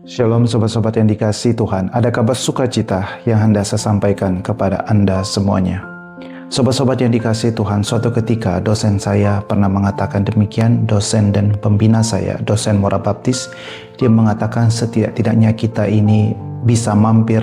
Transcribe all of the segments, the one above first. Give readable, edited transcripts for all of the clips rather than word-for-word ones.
Shalom sobat-sobat yang dikasihi Tuhan, ada kabar sukacita yang hendak saya sampaikan kepada Anda semuanya. Sobat-sobat yang dikasihi Tuhan, suatu ketika dosen saya pernah mengatakan demikian, dosen dan pembina saya, dosen Mora Baptis, dia mengatakan setidak-tidaknya kita ini bisa mampir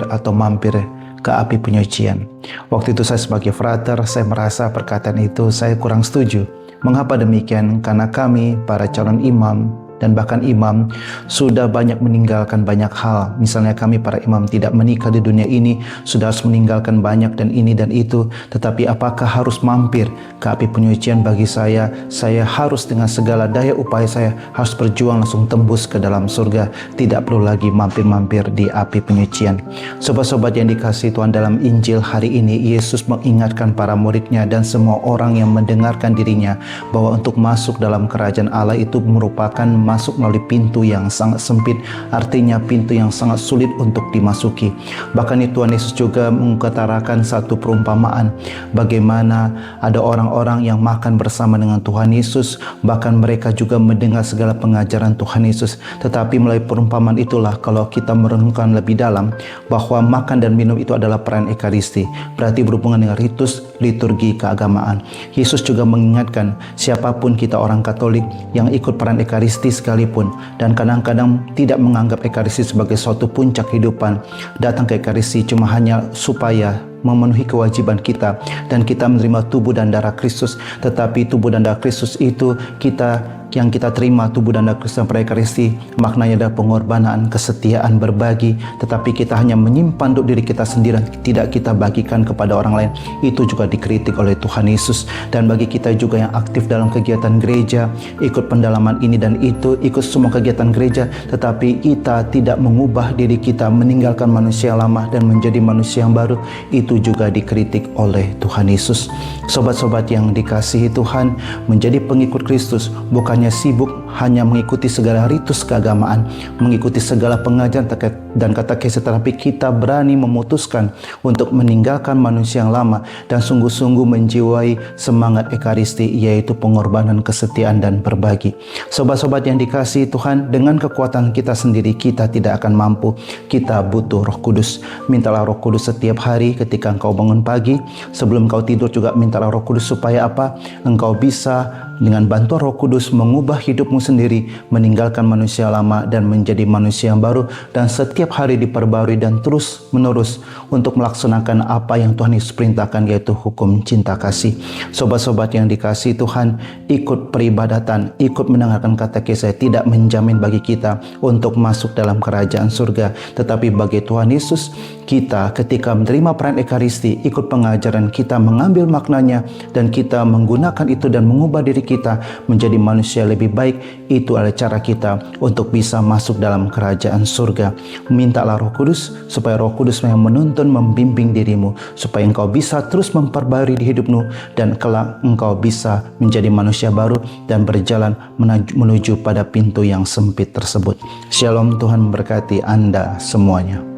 ke api penyucian. Waktu itu saya sebagai frater, saya merasa perkataan itu saya kurang setuju. Mengapa demikian? Karena kami, para calon imam, dan bahkan imam sudah banyak meninggalkan banyak hal. Misalnya kami para imam tidak menikah di dunia ini, sudah harus meninggalkan banyak dan ini dan itu. Tetapi apakah harus mampir ke api penyucian? Bagi saya harus dengan segala daya upaya saya harus berjuang langsung tembus ke dalam surga. Tidak perlu lagi mampir-mampir di api penyucian. Sobat-sobat yang dikasihi Tuhan, dalam Injil hari ini Yesus mengingatkan para muridnya dan semua orang yang mendengarkan dirinya bahwa untuk masuk dalam kerajaan Allah itu merupakan masuk melalui pintu yang sangat sempit, artinya pintu yang sangat sulit untuk dimasuki. Bahkan Tuhan Yesus juga mengutarakan satu perumpamaan bagaimana ada orang-orang yang makan bersama dengan Tuhan Yesus, bahkan mereka juga mendengar segala pengajaran Tuhan Yesus. Tetapi melalui perumpamaan itulah kalau kita merenungkan lebih dalam bahwa makan dan minum itu adalah peran ekaristi, berarti berhubungan dengan ritus liturgi keagamaan. Yesus juga mengingatkan siapapun kita orang Katolik yang ikut peran ekaristi sekalipun dan kadang-kadang tidak menganggap ekaristi sebagai suatu puncak kehidupan, datang ke ekaristi cuma hanya supaya memenuhi kewajiban kita dan kita menerima tubuh dan darah Kristus. Tetapi tubuh dan darah Kristus itu yang kita terima, tubuh dan darah Kristus pada ekaristi, maknanya adalah pengorbanan, kesetiaan, berbagi. Tetapi kita hanya menyimpan untuk diri kita sendiri, tidak kita bagikan kepada orang lain. Itu juga dikritik oleh Tuhan Yesus. Dan bagi kita juga yang aktif dalam kegiatan gereja, ikut pendalaman ini dan itu, ikut semua kegiatan gereja, tetapi kita tidak mengubah diri kita, meninggalkan manusia lama dan menjadi manusia yang baru, itu juga dikritik oleh Tuhan Yesus. Sobat-sobat yang dikasihi Tuhan, menjadi pengikut Kristus bukannya sibuk hanya mengikuti segala ritus keagamaan, mengikuti segala pengajaran dan katekesi, tetapi kita berani memutuskan untuk meninggalkan manusia yang lama dan sungguh-sungguh menjiwai semangat ekaristi, yaitu pengorbanan, kesetiaan, dan berbagi. Sobat-sobat yang dikasihi Tuhan, dengan kekuatan kita sendiri kita tidak akan mampu. Kita butuh Roh Kudus. Mintalah Roh Kudus setiap hari ketika engkau bangun pagi, sebelum kau tidur juga mintalah Roh Kudus supaya apa? Engkau bisa dengan bantuan Roh Kudus mengubah hidupmu sendiri, meninggalkan manusia lama dan menjadi manusia yang baru, dan setiap hari diperbarui dan terus menerus untuk melaksanakan apa yang Tuhan Yesus perintahkan, yaitu hukum cinta kasih. Sobat-sobat yang dikasihi Tuhan, ikut peribadatan, ikut mendengarkan katekesi tidak menjamin bagi kita untuk masuk dalam kerajaan surga. Tetapi bagi Tuhan Yesus, kita ketika menerima peran ekaristi, ikut pengajaran, kita mengambil maknanya dan kita menggunakan itu dan mengubah diri kita menjadi manusia lebih baik. Itu adalah cara kita untuk bisa masuk dalam kerajaan surga. Mintalah Roh Kudus supaya Roh Kudus yang menuntun, membimbing dirimu supaya engkau bisa terus memperbarui di hidupmu dan kelak engkau bisa menjadi manusia baru dan berjalan menuju pada pintu yang sempit tersebut. Shalom, Tuhan memberkati Anda semuanya.